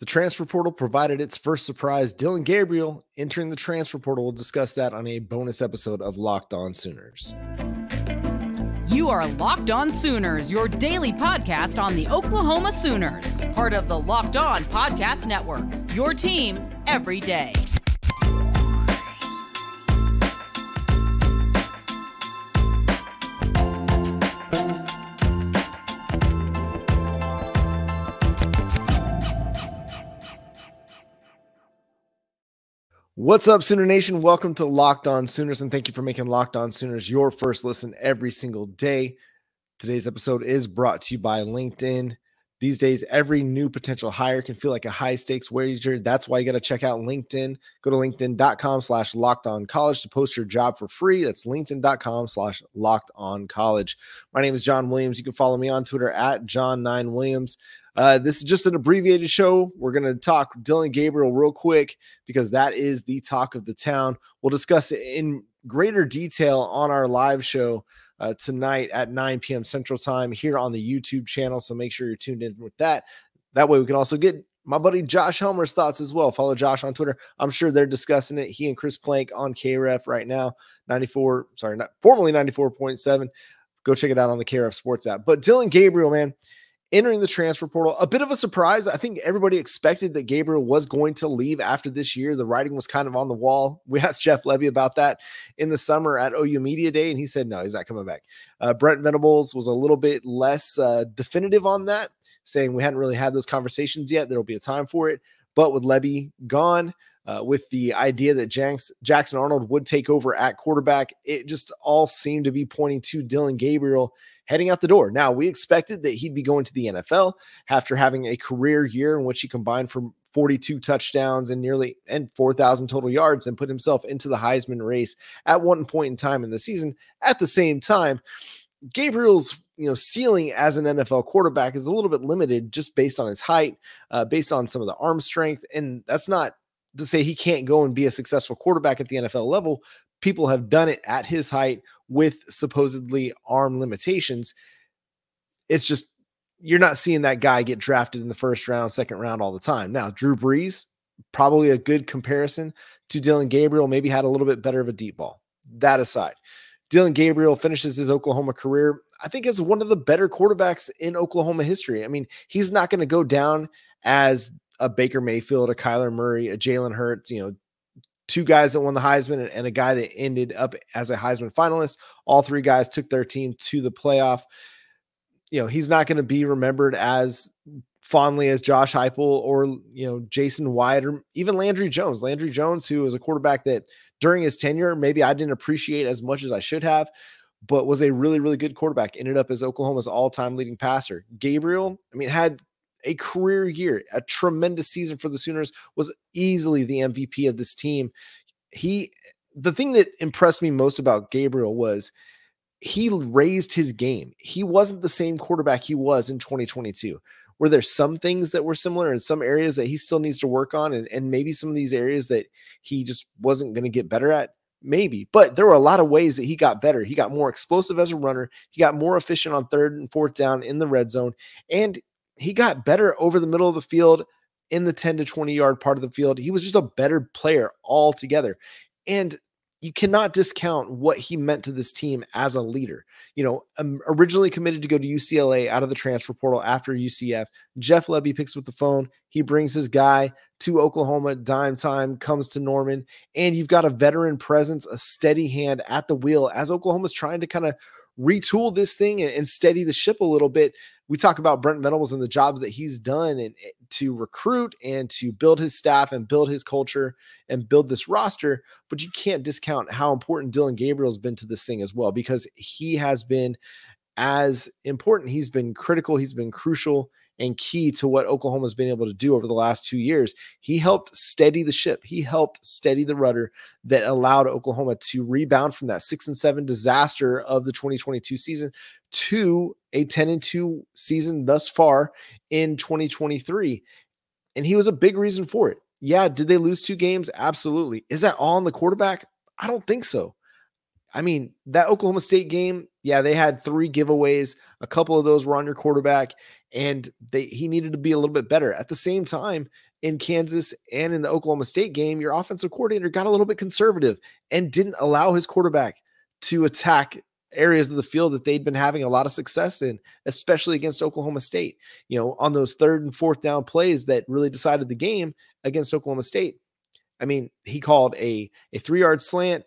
The transfer portal provided its first surprise, Dillon Gabriel entering the transfer portal. We'll discuss that on a bonus episode of Locked On Sooners. You are Locked On Sooners, your daily podcast on the Oklahoma Sooners, part of the Locked On Podcast Network, your team every day. What's up, Sooner Nation? Welcome to Locked On Sooners, and thank you for making Locked On Sooners your first listen every single day. Today's episode is brought to you by LinkedIn. These days, every new potential hire can feel like a high-stakes wager. That's why you got to check out LinkedIn. Go to linkedin.com/lockedoncollege to post your job for free. That's linkedin.com/lockedoncollege. My name is John Williams. You can follow me on Twitter at John9Williams. This is just an abbreviated show. We're going to talk Dillon Gabriel real quick because that is the talk of the town. We'll discuss it in greater detail on our live show tonight at 9 p.m. Central Time here on the YouTube channel. So make sure you're tuned in with that. That way we can also get my buddy Josh Helmer's thoughts as well. Follow Josh on Twitter. I'm sure they're discussing it. He and Chris Plank on KREF right now. Formerly 94.7. Go check it out on the KREF Sports app. But Dillon Gabriel, man, entering the transfer portal, a bit of a surprise. I think everybody expected that Gabriel was going to leave after this year. The writing was kind of on the wall. We asked Jeff Levy about that in the summer at OU Media Day, and he said, no, he's not coming back. Brent Venables was a little bit less definitive on that, saying we hadn't really had those conversations yet. There'll be a time for it. But with Levy gone, with the idea that Jackson Arnold would take over at quarterback, it just all seemed to be pointing to Dillon Gabriel heading out the door. Now, we expected that he'd be going to the NFL after having a career year in which he combined for 42 touchdowns and 4,000 total yards and put himself into the Heisman race at one point in time in the season. At the same time, Gabriel's ceiling as an NFL quarterback is a little bit limited just based on his height, based on some of the arm strength. And that's not to say he can't go and be a successful quarterback at the NFL level. People have done it at his height with supposedly arm limitations. It's just, you're not seeing that guy get drafted in the first round, second round all the time. Now, Drew Brees, probably a good comparison to Dillon Gabriel, maybe had a little bit better of a deep ball. That aside, Dillon Gabriel finishes his Oklahoma career, I think, as one of the better quarterbacks in Oklahoma history. I mean, he's not going to go down as a Baker Mayfield, a Kyler Murray, a Jalen Hurts, two guys that won the Heisman and a guy that ended up as a Heisman finalist. All three guys took their team to the playoff. He's not going to be remembered as fondly as Josh Heupel or, Jason Wyatt or even Landry Jones. Landry Jones, who was a quarterback that during his tenure, maybe I didn't appreciate as much as I should have, but was a really, really good quarterback. Ended up as Oklahoma's all-time leading passer. Gabriel, had a career year, a tremendous season for the Sooners, was easily the MVP of this team. The thing that impressed me most about Gabriel was he raised his game. He wasn't the same quarterback he was in 2022. Were there some things that were similar in some areas that he still needs to work on, and maybe some of these areas that he just wasn't going to get better at? Maybe, but there were a lot of ways that he got better. He got more explosive as a runner. He got more efficient on third and fourth down in the red zone, and he got better over the middle of the field in the 10 to 20 yard part of the field. He was just a better player altogether. And you cannot discount what he meant to this team as a leader. Originally committed to go to UCLA out of the transfer portal after UCF. Jeff Levy picks up the phone. He brings his guy to Oklahoma, dime time, comes to Norman. And you've got a veteran presence, a steady hand at the wheel as Oklahoma's trying to kind of retool this thing and steady the ship a little bit. We talk about Brent Venables and the job that he's done and to recruit and to build his staff and build his culture and build this roster, but you can't discount how important Dillon Gabriel has been to this thing as well, because he has been as important. He's been critical. He's been crucial and key to what Oklahoma's been able to do over the last 2 years. He helped steady the ship. He helped steady the rudder that allowed Oklahoma to rebound from that 6-7 disaster of the 2022 season to a 10-2 season thus far in 2023. And he was a big reason for it. Yeah, did they lose 2 games? Absolutely. Is that all on the quarterback? I don't think so. I mean, that Oklahoma State game, yeah, they had 3 giveaways. A couple of those were on your quarterback, and he needed to be a little bit better. At the same time, in Kansas and in the Oklahoma State game, your offensive coordinator got a little bit conservative and didn't allow his quarterback to attack areas of the field that they'd been having a lot of success in, especially against Oklahoma State. On those 3rd and 4th down plays that really decided the game against Oklahoma State. I mean, he called a 3-yard slant,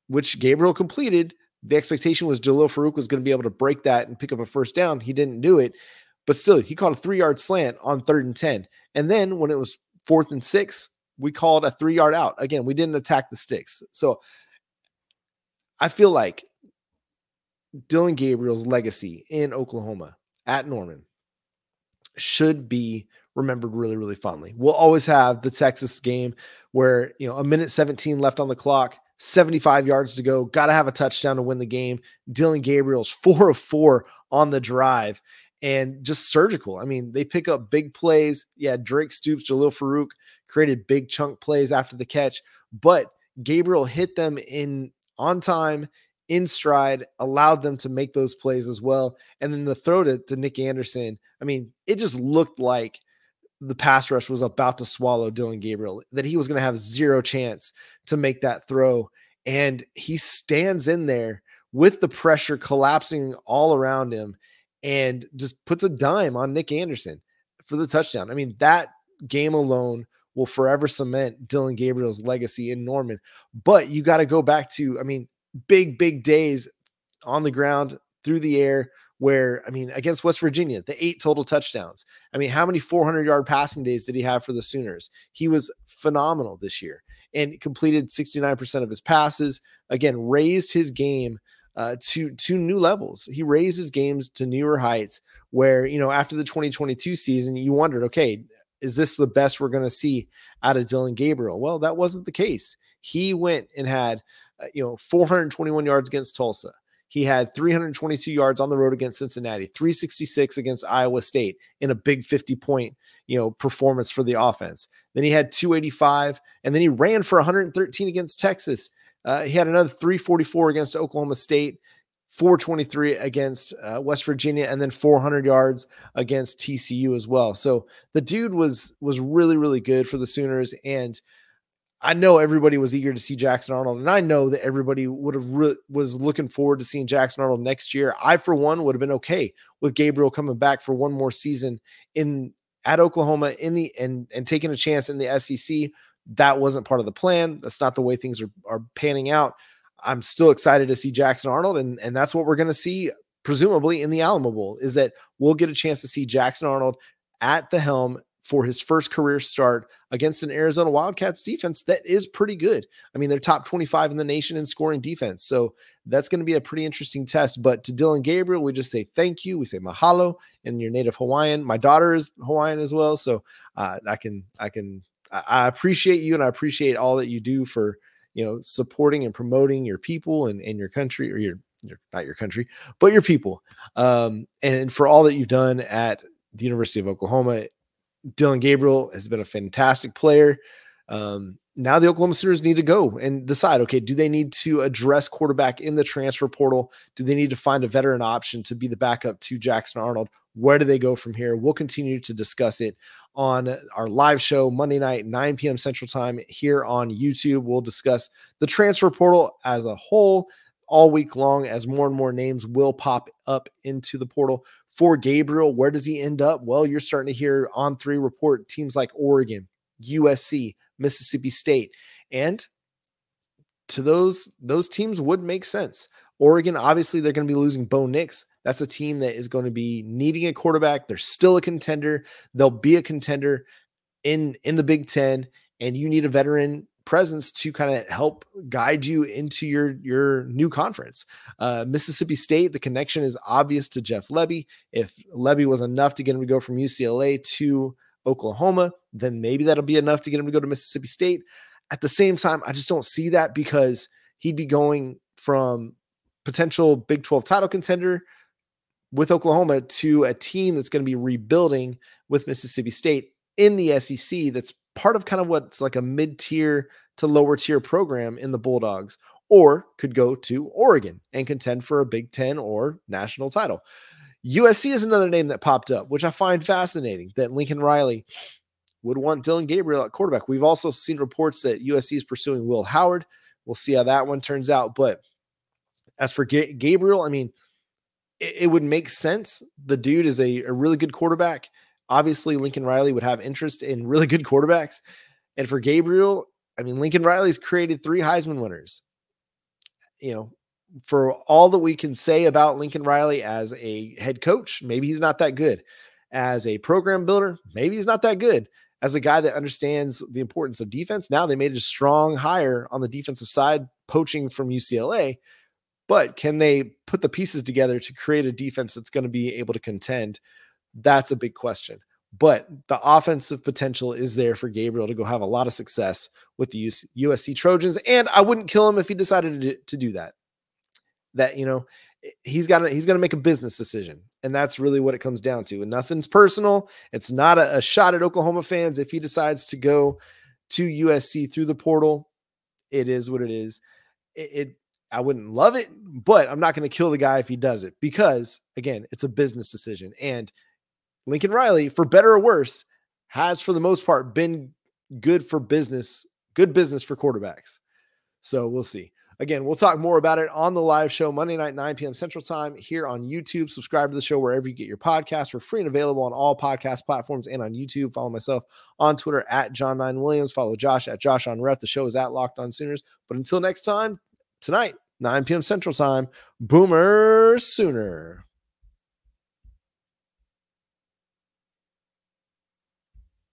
which Gabriel completed. The expectation was Jalil Farouk was going to be able to break that and pick up a first down. He didn't do it, but still, he called a 3-yard slant on 3rd and 10. And then when it was 4th and 6, we called a 3-yard out. Again, we didn't attack the sticks. So I feel like Dillon Gabriel's legacy in Oklahoma at Norman should be remembered really, really fondly. We'll always have the Texas game where, a minute 17 left on the clock, 75 yards to go, got to have a touchdown to win the game. Dillon Gabriel's 4 of 4 on the drive and just surgical. I mean, they pick up big plays. Yeah, Drake Stoops, Jalil Farouk created big chunk plays after the catch, but Gabriel hit them on time, in stride, allowed them to make those plays as well. And then the throw to Nick Anderson, I mean, it just looked like the pass rush was about to swallow Dillon Gabriel, that he was going to have 0 chance to make that throw. And he stands in there with the pressure collapsing all around him and just puts a dime on Nick Anderson for the touchdown. I mean, that game alone will forever cement Dillon Gabriel's legacy in Norman. But you got to go back to, I mean, big days on the ground, through the air, where, I mean, against West Virginia, the 8 total touchdowns. I mean, how many 400-yard passing days did he have for the Sooners? He was phenomenal this year and completed 69% of his passes. Again, raised his game to new levels. He raised his games to newer heights where, after the 2022 season, you wondered, okay, is this the best we're going to see out of Dillon Gabriel? Well, that wasn't the case. He went and had, 421 yards against Tulsa. He had 322 yards on the road against Cincinnati, 366 against Iowa State in a big 50-point, performance for the offense. Then he had 285, and then he ran for 113 against Texas. He had another 344 against Oklahoma State, 423 against West Virginia, and then 400 yards against TCU as well. So the dude was really, really good for the Sooners, and I know everybody was eager to see Jackson Arnold, and I know that everybody was looking forward to seeing Jackson Arnold next year. I, for one, would have been okay with Gabriel coming back for one more season at Oklahoma and taking a chance in the SEC. That wasn't part of the plan. That's not the way things are panning out. I'm still excited to see Jackson Arnold, and that's what we're going to see presumably in the Alamo Bowl, is that we'll get a chance to see Jackson Arnold at the helm for his first career start against an Arizona Wildcats defense that is pretty good. I mean, they're top 25 in the nation in scoring defense. So that's going to be a pretty interesting test. But to Dillon Gabriel, we just say thank you. We say mahalo in your native Hawaiian. My daughter is Hawaiian as well. So I appreciate you, and I appreciate all that you do for, supporting and promoting your people and your country, or not your country, but your people. And for all that you've done at the University of Oklahoma. Dillon Gabriel has been a fantastic player. Now the Oklahoma Sooners need to go and decide, okay, do they need to address quarterback in the transfer portal? Do they need to find a veteran option to be the backup to Jackson Arnold? Where do they go from here? We'll continue to discuss it on our live show Monday night, 9 p.m. Central Time here on YouTube. We'll discuss the transfer portal as a whole all week long as more and more names will pop up into the portal. For Gabriel, where does he end up? Well, you're starting to hear On3 report teams like Oregon, USC, Mississippi State, and to those teams would make sense. Oregon, obviously, they're going to be losing Bo Nix. That's a team that is going to be needing a quarterback. They're still a contender. They'll be a contender in the Big Ten, and you need a veteran presence to kind of help guide you into your new conference. Mississippi State, the connection is obvious to Jeff Lebby. If Lebby was enough to get him to go from UCLA to Oklahoma, then maybe that'll be enough to get him to go to Mississippi State. At the same time, I just don't see that, because he'd be going from potential Big 12 title contender with Oklahoma to a team that's going to be rebuilding with Mississippi State in the SEC. That's part of kind of what's like a mid-tier to lower tier program in the Bulldogs. or could go to Oregon and contend for a Big Ten or national title. USC is another name that popped up, which I find fascinating, that Lincoln Riley would want Dillon Gabriel at quarterback. We've also seen reports that USC is pursuing Will Howard. We'll see how that one turns out. But as for Gabriel, I mean, it would make sense. The dude is a really good quarterback. Obviously, Lincoln Riley would have interest in really good quarterbacks. And for Gabriel, I mean, Lincoln Riley's created 3 Heisman winners. You know, for all that we can say about Lincoln Riley as a head coach, maybe he's not that good. As a program builder, maybe he's not that good. As a guy that understands the importance of defense, now they made a strong hire on the defensive side, poaching from UCLA. But can they put the pieces together to create a defense that's going to be able to contend? That's a big question. But the offensive potential is there for Gabriel to go have a lot of success with the USC Trojans. And I wouldn't kill him if he decided to do that. That, you know, he's going to make a business decision. And that's really what it comes down to. And nothing's personal. It's not a shot at Oklahoma fans. If he decides to go to USC through the portal, it is what it is. I wouldn't love it, but I'm not going to kill the guy if he does it, because again, it's a business decision. And Lincoln Riley, for better or worse, has for the most part been good business for quarterbacks. So we'll see. Again, we'll talk more about it on the live show Monday night, 9 p.m. Central Time here on YouTube. Subscribe to the show wherever you get your podcasts. We're free and available on all podcast platforms and on YouTube. Follow myself on Twitter at John9Williams. Follow Josh at Josh on Ref. The show is at Locked On Sooners. But until next time, tonight, 9 p.m. Central Time, Boomer Sooner.